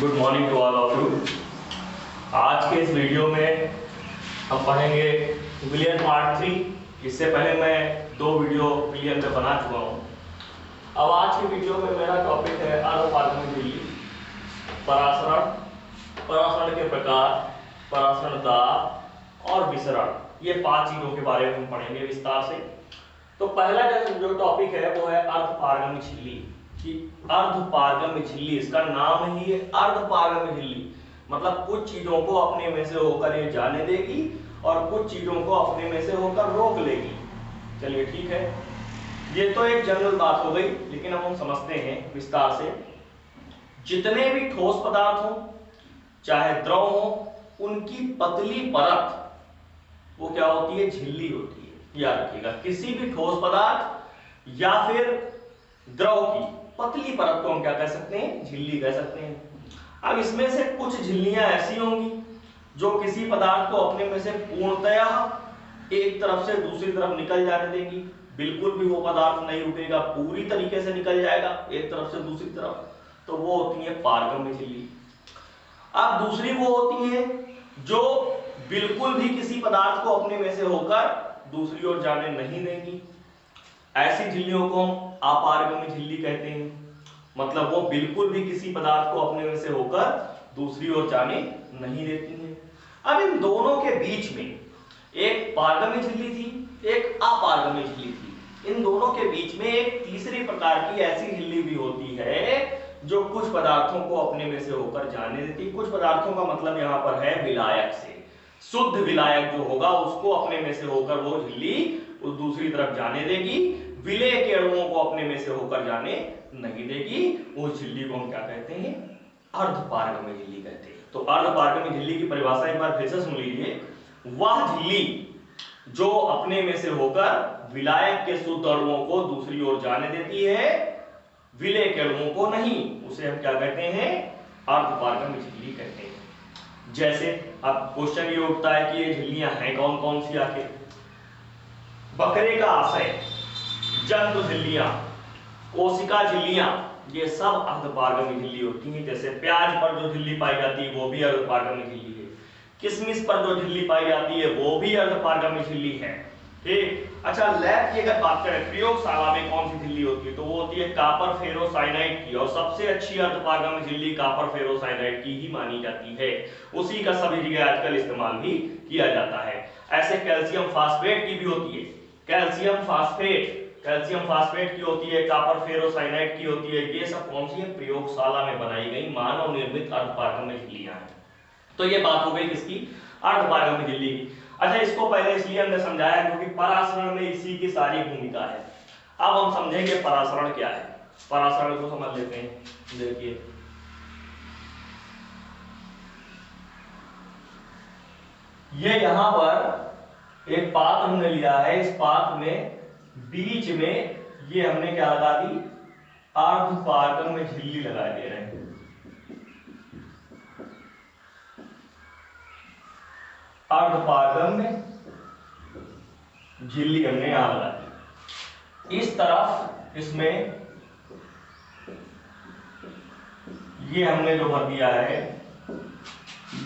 Good morning to all of you. आज के इस वीडियो में हम पढ़ेंगे विलियन पार्ट 3। इससे पहले मैं 2 वीडियो विलियन में बना चुका हूँ। अब आज के वीडियो में मेरा टॉपिक है अर्धपारगम्य झिल्ली, परासरण, परासरण के प्रकार, परासरण दाब और विसरण। ये 5 चीजों के बारे में हम पढ़ेंगे विस्तार से। तो पहला जो टॉपिक है वो है अर्धपारगम्य झिल्ली। कि अर्धपारगम्य झिल्ली, इसका नाम ही है अर्धपारगम्य झिल्ली, मतलब कुछ चीजों को अपने में से होकर ये जाने देगी और कुछ चीजों को अपने में से होकर रोक लेगी। चलिए ठीक है, ये तो एक जनरल बात हो गई, लेकिन अब हम समझते हैं विस्तार से। जितने भी ठोस पदार्थ हो चाहे द्रव हो, उनकी पतली परत वो क्या होती है? झिल्ली होती है। याद रखिएगा, किसी भी ठोस पदार्थ या फिर द्रव की पतली परत को हम क्या कह सकते हैं? झिल्ली कह सकते हैं। अब इसमें से कुछ झिल्लियां ऐसी होंगी जो किसी पदार्थ को अपने में से पूर्णतया एक तरफ से दूसरी तरफ निकल जाने देगी। बिल्कुल भी वो पदार्थ नहीं रुकेगा, पूरी तरीके से निकल जाएगा एक तरफ से दूसरी तरफ, तो वो होती है पारगम्य झिल्ली। अब दूसरी वो होती है जो बिल्कुल भी किसी पदार्थ को अपने में से होकर दूसरी ओर जाने नहीं देंगी। ऐसी झिल्लियों को हम अपारगम्य झिल्ली कहते हैं, मतलब वो बिल्कुल भी किसी पदार्थ को अपने में से होकर दूसरी ओर जाने नहीं देती हैं। अब इन दोनों के बीच में एक पारगम्य झिल्ली थी, एक अपारगम्य झिल्ली थी। इन दोनों के बीच में एक तीसरी प्रकार की ऐसी झिल्ली भी होती है जो कुछ पदार्थों को अपने में से होकर जाने देती है। कुछ पदार्थों का मतलब यहाँ पर है विलायक से। शुद्ध विलायक जो होगा उसको अपने में से होकर वो झिल्ली उस दूसरी तरफ जाने देगी, विलेय के अणुओं को अपने में से होकर जाने नहीं देगी। उस झिल्ली को हम क्या कहते हैं? अर्धपारगम्य झिल्ली कहते हैं। तो अर्धपारगम्य झिल्ली की परिभाषा एक बार फिर से सुन लीजिए। वह झिल्ली जो अपने में से होकर विलायक के शुद्ध अणुओं को दूसरी ओर जाने देती है, विलेय के अणुओं को नहीं, उसे हम क्या कहते हैं? अर्धपारगम्य झिल्ली कहते हैं। जैसे अब क्वेश्चन ये उठता है कि ये झिल्लियां हैं कौन कौन सी आखिर? बकरे का आशय, जंतु झिल्लियां, कोशिका झिल्लियां, ये सब अर्धपारगम्य झिल्ली होती हैं। जैसे प्याज पर जो झिल्ली पाई जाती है वो भी अर्धपारगम्य झिल्ली है। किशमिश पर जो झिल्ली पाई जाती है वो भी अर्धपारगम्य झिल्ली है। ठीक। अच्छा, लैब की अगर बात करें, प्रयोगशाला में कौन सी झिल्ली होती है, तो वो होती है कॉपर फेरोसाइनाइड की, और सबसे अच्छी अर्धपारगम्य झिल्ली कॉपर फेरोसाइनाइड की ही मानी जाती है। उसी का सभी जगह आजकल इस्तेमाल भी किया जाता है। ऐसे कैल्शियम फास्फेट की भी होती है, कैल्शियम फास्फेट की होती है, कॉपर फेरोसाइनाइड की होती है। ये सब कौन सी है? प्रयोगशाला में बनाई गई मानव निर्मित अर्धपारगम्य झिल्लियां हैं। तो ये बात हो गई किसकी? अर्धपारगम्य झिल्ली की। अच्छा, इसको पहले इसलिए हमने समझाया क्योंकि परासरण में इसी की सारी भूमिका है। अब हम समझेंगे परासरण क्या है। परासरण को समझ लेते हैं। देखिए, ये यहां पर एक पात्र हमने लिया है, इस पात्र में बीच में ये हमने क्या लगा दी? अर्धपारगम्य झिल्ली लगा दे रहे हैं। अर्धपारगम्य झिल्ली हमने यहां लगा दी। इस तरफ इसमें ये हमने जो भर दिया है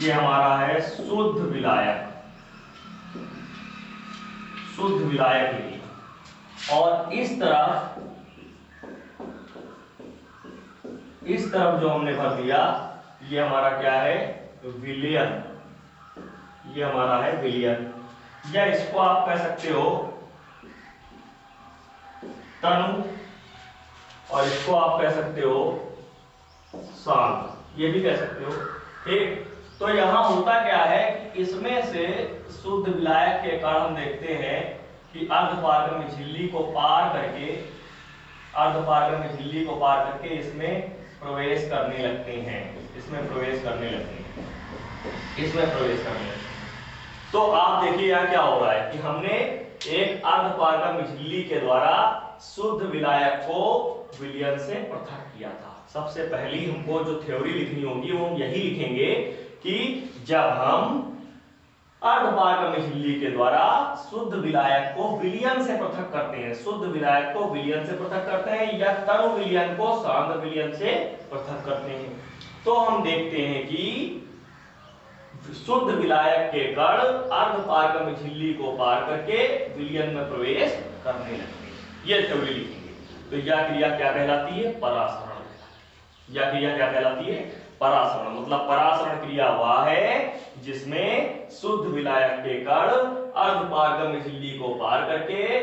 ये हमारा है शुद्ध विलायक, शुद्ध विलायक झिल्ली। और इस तरफ जो हमने भर दिया ये हमारा क्या है? विलयन। ये हमारा है विलयन, या इसको आप कह सकते हो तनु, और इसको आप कह सकते हो सांग, ये भी कह सकते हो। ठीक। तो यहां होता क्या है कि इसमें से शुद्ध विलायक के कारण हम देखते हैं कि अर्धपारगम्य झिल्ली को पार करके इसमें प्रवेश करने लगते हैं, इसमें प्रवेश करने लगते हैं। तो आप देखिए यहाँ क्या हो रहा है कि हमने एक अर्धपारगम्य झिल्ली के द्वारा शुद्ध विलायक को विलयन से पृथक किया था। सबसे पहली हमको जो थ्योरी लिखनी होगी वो हम यही लिखेंगे कि जब हम अर्धपारगम्य झिल्ली के द्वारा शुद्ध विलायक को विलयन से पृथक करते हैं, शुद्ध विलायक को विलयन से पृथक करते हैं, या तनु विलयन को सांद्र विलयन से पृथक करते हैं, तो हम देखते हैं कि शुद्ध विलायक के कण अर्धपारगम्य झिल्ली को पार करके विलयन में प्रवेश करने लगते हैं। ये थ्योरी लिखेंगे। तो यह क्रिया क्या कहलाती है? परासरण। यह क्रिया क्या कहलाती है? परासरण। मतलब परासरण क्रिया वह है जिसमें शुद्ध विलायक के कण अर्धपारगम्य झिल्ली को पार करके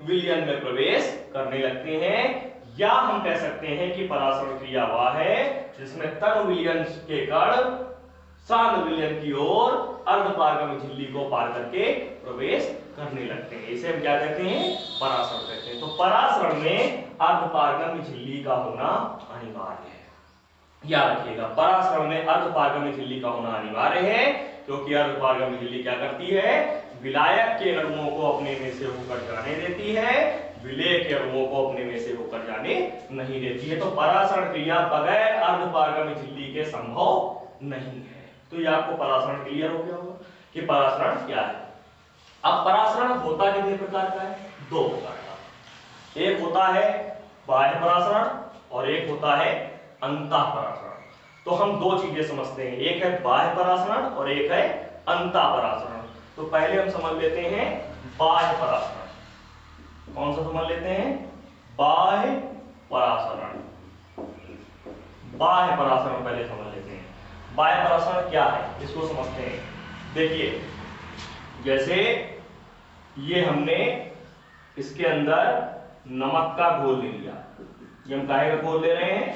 विलयन में प्रवेश करने लगते हैं। या हम कह सकते हैं कि परासरण क्रिया वह है जिसमें तन विलयन के कण सांद्र विलयन की ओर अर्धपारगम्य झिल्ली को पार करके प्रवेश करने लगते हैं। इसे हम क्या कहते हैं? परासरण कहते हैं। तो परासरण में अर्धपारगम्य झिल्ली का होना अनिवार्य है। याद रखिएगा, परासरण में अर्धपारगम्य झिल्ली का होना अनिवार्य है, क्योंकि अर्धपारगम्य झिल्ली क्या करती है? विलायक के अणुओं को अपने में से होकर जाने देती है, विलेय के अणुओं को अपने में से होकर जाने नहीं देती है। तो परासरण क्रिया बगैर अर्धपारगम्य झिल्ली के संभव नहीं है। तो ये आपको परासरण क्लियर हो गया होगा कि परासरण क्या है। अब परासरण होता कितने प्रकार का है? दो प्रकार का। एक होता है बाह्य परासरण और एक होता है अंतः परासरण। तो हम दो चीजें समझते हैं, एक है बाह्य परासरण और एक है अंतः परासरण। तो पहले हम समझ लेते हैं बाह्य परासरण। कौन सा समझ लेते हैं? बाह्य परासरण। बाह्य परासरण पहले समझ लेते हैं। बाह्य परासरण क्या है इसको समझते हैं। देखिए, जैसे ये हमने इसके अंदर नमक का घोल ले लिया। ये हम काहे का घोल ले रहे हैं?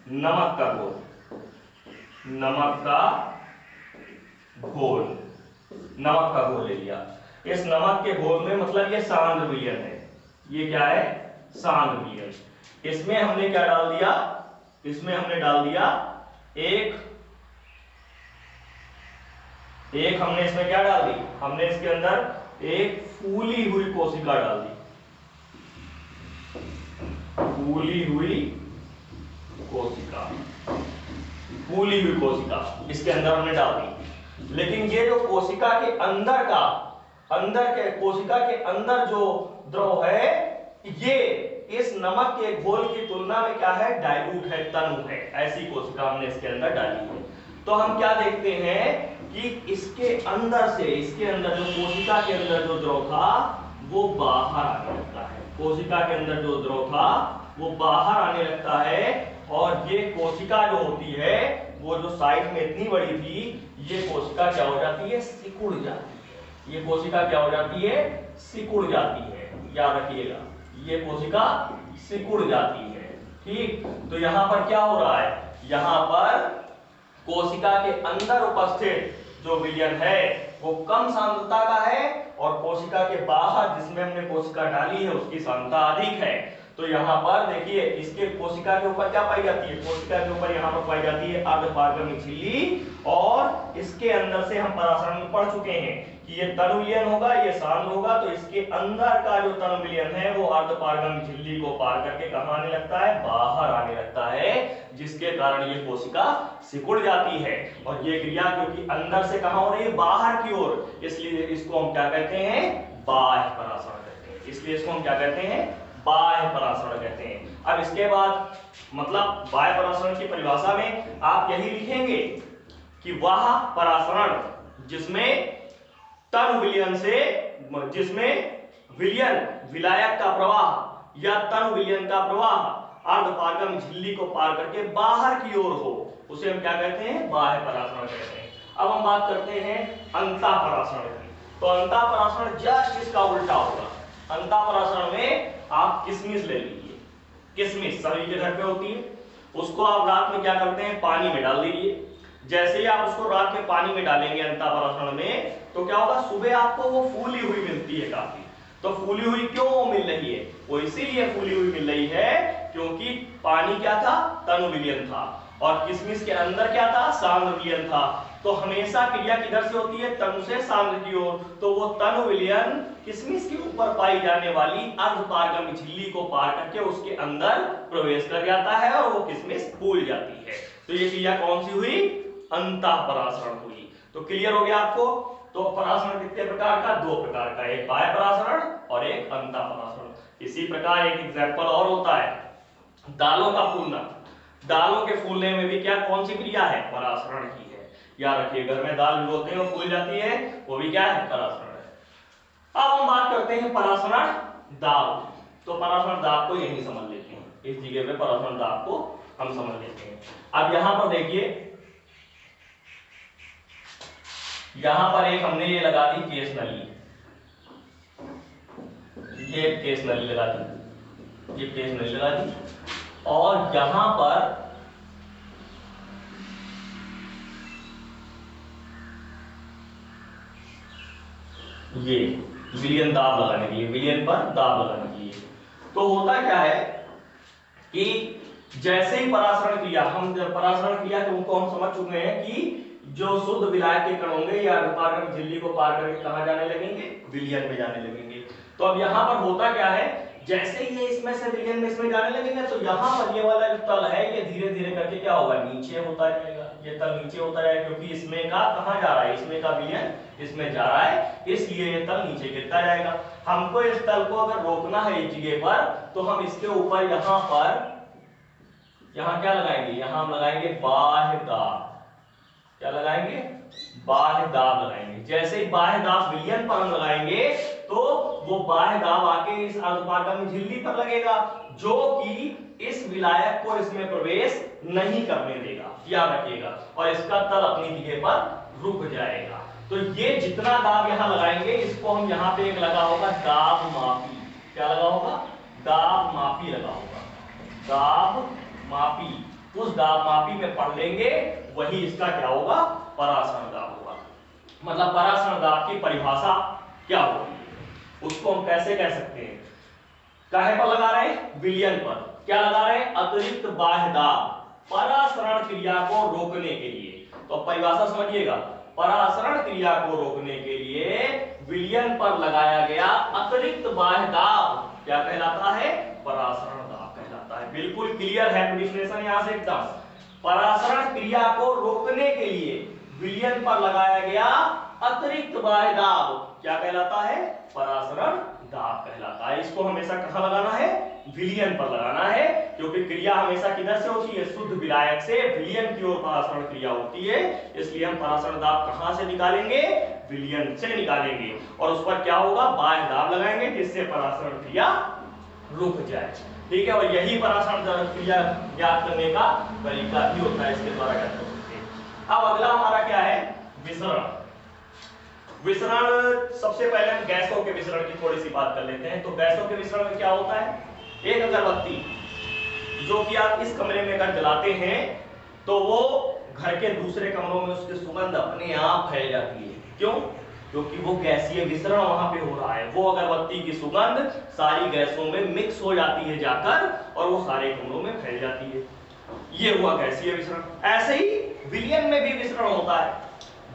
नमक का घोल। नमक का घोल, नमक का घोल ले लिया। इस नमक के घोल में मतलब ये सांद्र विलयन है। ये क्या है? सांद्र विलयन। इसमें हमने क्या डाल दिया? इसमें हमने डाल दिया एक हमने इसमें क्या डाल दी? हमने इसके अंदर एक फूली हुई कोशिका डाल दी। फूली हुई कोशिका, फूली हुई कोशिका इसके अंदर हमने डाल दी। लेकिन ये जो कोशिका के अंदर का, अंदर के कोशिका के अंदर जो द्रव है, ये इस नमक के घोल की तुलना में क्या है? डाइल्यूट है, तनु है। ऐसी कोशिका हमने इसके अंदर डाली है। तो हम क्या देखते हैं कि इसके अंदर से, इसके अंदर जो कोशिका के अंदर जो द्रव था वो बाहर आने लगता है। कोशिका के अंदर जो द्रव था वो बाहर आने लगता है। और ये कोशिका जो होती है वो जो साइड में इतनी बड़ी थी, ये कोशिका क्या हो जाती है? सिकुड़ जाती है। ये कोशिका क्या हो जाती है? सिकुड़ जाती है। याद रखिएगा, ये कोशिका सिकुड़ जाती है। ठीक, तो यहां पर क्या हो रहा है? यहां पर कोशिका के अंदर उपस्थित जो विलयन है वो कम सांद्रता का है, और कोशिका के बाहर जिसमें हमने कोशिका डाली है उसकी सांद्रता अधिक है। तो यहाँ पर देखिए, इसके कोशिका के ऊपर क्या पाई जाती है? कोशिका के ऊपर यहाँ पर पाई जाती है अर्धपारगम्य झिल्ली। और इसके अंदर से हम परासरण में पढ़ चुके हैं कि ये तनु विलयन होगा, ये सांद्र होगा। तो इसके अंदर का जो तनु विलयन है वो अर्धपारगम्य झिल्ली को पार करके कहाँ आने लगता है? बाहर आने लगता है, जिसके कारण ये कोशिका सिकुड़ जाती है। और ये क्रिया क्योंकि अंदर से कहाँ हो रही है? बाहर की ओर, इसलिए इसको हम क्या कहते हैं? बाह्य परासरण कहते हैं। इसलिए इसको हम क्या कहते हैं? बाह्य परासरण कहते हैं। अब इसके बाद मतलब बाह्य परासरण की परिभाषा में आप यही लिखेंगे कि वह परासरण जिसमें तन विलयन से, जिसमें विलयन विलायक का प्रवाह या तन विलयन का प्रवाह अर्धपारगम्य झिल्ली को पार करके बाहर की ओर हो, उसे हम क्या कहते हैं? बाह्य परासरण कहते हैं। अब हम बात करते हैं अंतः परासरण की। तो अंतः परासरण जस्ट इसका उल्टा होगा। अंतः परासरण में आप किशमिश ले लीजिए। किशमिश सभी के घर पे होती है। उसको आप रात में क्या करते हैं? पानी में डाल दीजिए। जैसे ही आप उसको रात में पानी में डालेंगे अंतः परासरण में, तो क्या होगा? सुबह आपको वो फूली हुई मिलती है काफी। तो फूली हुई क्यों मिल रही है? वो इसीलिए फूली हुई मिल रही है क्योंकि पानी क्या था? तनु विलयन था, और किशमिश के अंदर क्या था? सांद्र विलयन था। तो हमेशा क्रिया किधर से होती है? तनु से सांद्र की ओर। तो वो तनु विलयन किशमिश के ऊपर पाई जाने वाली अर्धपारगम्य झिल्ली को पार करके उसके अंदर प्रवेश कर जाता है और वो किशमिश फूल जाती है। तो ये क्रिया कौन सी हुई? अंतः परासरण हुई। तो क्लियर हो गया आपको? तो परासरण कितने प्रकार का? दो प्रकार का, एक बाह्य परासरण और एक अंतः परासरण। इसी प्रकार एक एग्जाम्पल और होता है दालों का फूलना। दालों के फूलने में भी क्या कौन सी क्रिया है? परासरण की है। याद रखिए, घर में दाल भिगोते हैं और फूल जाती है, वो भी क्या है? परासरण है। अब हम बात करते हैं परासरण दाब। तो परासरण दाब को यही समझ लेते हैं, इस जगह पे परासरण दाब को हम समझ लेते हैं। अब यहां पर देखिए, यहां पर एक हमने ये लगा दी केस नली, ये केस नली लगा दी, ये केस नली लगा दी, और यहां पर ये विलियन दाब लगाने के लिए, विलियन पर दाब लगाने के लिए। तो होता क्या है कि जैसे ही परासरण क्रिया, हम परासरण क्रिया को हम समझ चुके हैं कि जो शुद्ध विलायक के कण होंगे या अर्धपारगम झिल्ली को पार करके कहां जाने लगेंगे? विलियन में जाने लगेंगे। तो अब यहां पर होता क्या है, जैसे ही ये इसमें से विलियन में इसमें जाने लगेंगे तो यहां पर ये वाला जो तल है ये धीरे धीरे करके क्या होगा? नीचे होता जाएगा, ये तल नीचे होता जाएगा, क्योंकि इसमें का कहां जा रहा है? इसमें का विलियन इसमें जा रहा है, इसलिए ये तल नीचे गिरता जाएगा। हमको इस तल को अगर रोकना है इस जगह पर, तो हम इसके ऊपर यहां पर क्या लगाएंगे? यहां हम लगाएंगे बाह्य दाब। क्या लगाएंगे? बाह्य दाब लगाएंगे। जैसे ही बाह्य दाब विलियन पर हम लगाएंगे तो वो बाह्य दाब आके इस अर्धपारगम झिल्ली पर लगेगा, जो कि इस विलायक को इसमें प्रवेश नहीं करने देगा, याद रखिएगा, और इसका तल अपनी जगह पर रुक जाएगा। तो ये जितना दाब यहां लगाएंगे, इसको हम यहां पे एक लगा होगा दाब मापी। क्या लगा होगा? दाब मापी लगा होगा, दाब मापी। उस दाब मापी में पढ़ लेंगे, वही इसका क्या होगा? परासरण दाब होगा। मतलब परासरण दाब की परिभाषा क्या होगी, उसको हम कैसे कह सकते हैं? काहे पर लगा रहे हैं? विलियन पर। क्या लगा रहे हैं? अतिरिक्त बाह्य दाब परासरण क्रिया को रोकने के लिए। तो परिभाषा समझिएगा, परासरण क्रिया को रोकने के लिए विलियन पर लगाया गया अतिरिक्त बाह्य दाब क्या कहलाता है? परासरण दाब कहलाता है। बिल्कुल क्लियर है डेफिनेशन यहां से एकदम। परासरण क्रिया को रोकने के लिए विलियन पर लगाया गया अतिरिक्त बाह्य दाब क्या कहलाता है? परासरण दाब कहलाता है। इसको हमेशा कहां लगाना है? विलियन पर लगाना है, क्योंकि क्रिया हमेशा किधर से होती है? शुद्ध विलायक से विलियन की ओर परासरण क्रिया होती है। इसलिए हम परासरण दाब कहां से निकालेंगे? विलियन से निकालेंगे, और उस पर क्या होगा? बाह्य दाब लगाएंगे, जिससे परासरण क्रिया रुक जाए। ठीक है, और यही परासरण क्रिया ज्ञात करने का तरीका भी होता है, इसके द्वारा ज्ञात कर सकते हैं। अब अगला हमारा क्या है? विसरण। विसरण, सबसे पहले हम गैसों के विसरण की थोड़ी सी बात कर लेते हैं। तो गैसों के विसरण में क्या होता है? एक अगरबत्ती जो कि आप इस कमरे में अगर जलाते हैं तो वो घर के दूसरे कमरों में उसकी सुगंध अपने आप फैल जाती है। क्यों? क्योंकि वो गैसीय विसरण वहां पे हो रहा है। वो अगरबत्ती की सुगंध सारी गैसों में मिक्स हो जाती है जाकर, और वो सारे कमरों में फैल जाती है। ये हुआ गैसीय विसरण। ऐसे ही विलियन में भी विसरण होता है,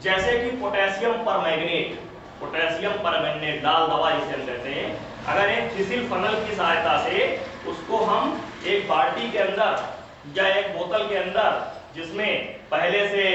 जैसे कि पोटेशियम परमैंगनेट। पोटेशियम परमैंगनेट लाल दवा जिसे हम कहते हैं, अगर एक फिसिल फनल की सहायता से उसको हम एक बाल्टी के अंदर या एक बोतल के अंदर, जिसमें पहले से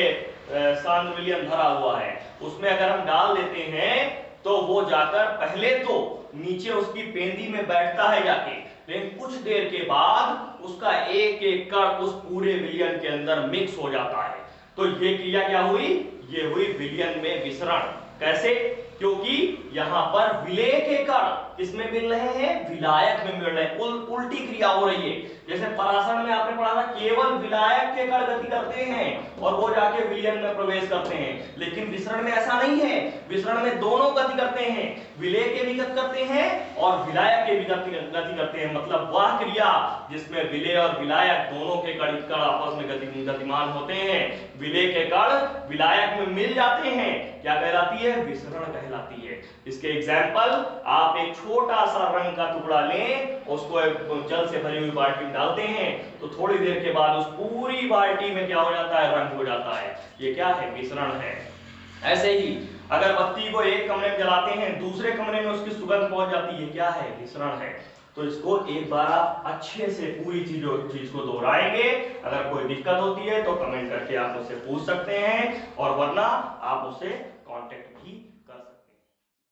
शांत विलियन भरा हुआ है, उसमें अगर हम डाल देते हैं तो वो जाकर पहले तो नीचे उसकी पेंदी में बैठता है जाके, लेकिन कुछ देर के बाद उसका एक एक कण उस पूरे विलियन के अंदर मिक्स हो जाता है। तो ये क्रिया क्या हुई? ये हुई विलियन में विसरण। कैसे? क्योंकि यहां पर विलेय के कण किसमें मिल रहे हैं? विलायक में मिल रहे हैं। उल्टी क्रिया हो रही है। जैसे परासरण में आपने पढ़ा था केवल विलायक के कण गति करते हैं और वो जाके विलियन में प्रवेश करते हैं, लेकिन विसरण में ऐसा नहीं है। विसरण में दोनों गति करते हैं, विलेय के भी गति करते हैं और विलायक के भी गति करते हैं। मतलब वह क्रिया जिसमें विलेय और विलायक दोनों के कण आपस में गतिमान होते हैं, विलेय के कण विलायक में मिल जाते हैं, क्या कहलाती है? विसरण कहलाती है। इसके एग्जाम्पल, आप एक छोटा सा रंग का टुकड़ा लें, उसको एक जल से भरी हुई बाल्टी में डालते हैं, तो थोड़ी देर के बाद उस पूरी बाल्टी में क्या हो जाता है? रंग हो जाता है। ये क्या है? विसरण है। ऐसे ही अगरबत्ती को एक कमरे में जलाते हैं, दूसरे कमरे में उसकी सुगंध पहुंच जाती है, क्या है? विसरण है। तो इसको एक बार आप अच्छे से पूरी चीज को दोहराएंगे। अगर कोई दिक्कत होती है तो कमेंट करके आप मुझसे पूछ सकते हैं, और वरना आप मुझसे कांटेक्ट भी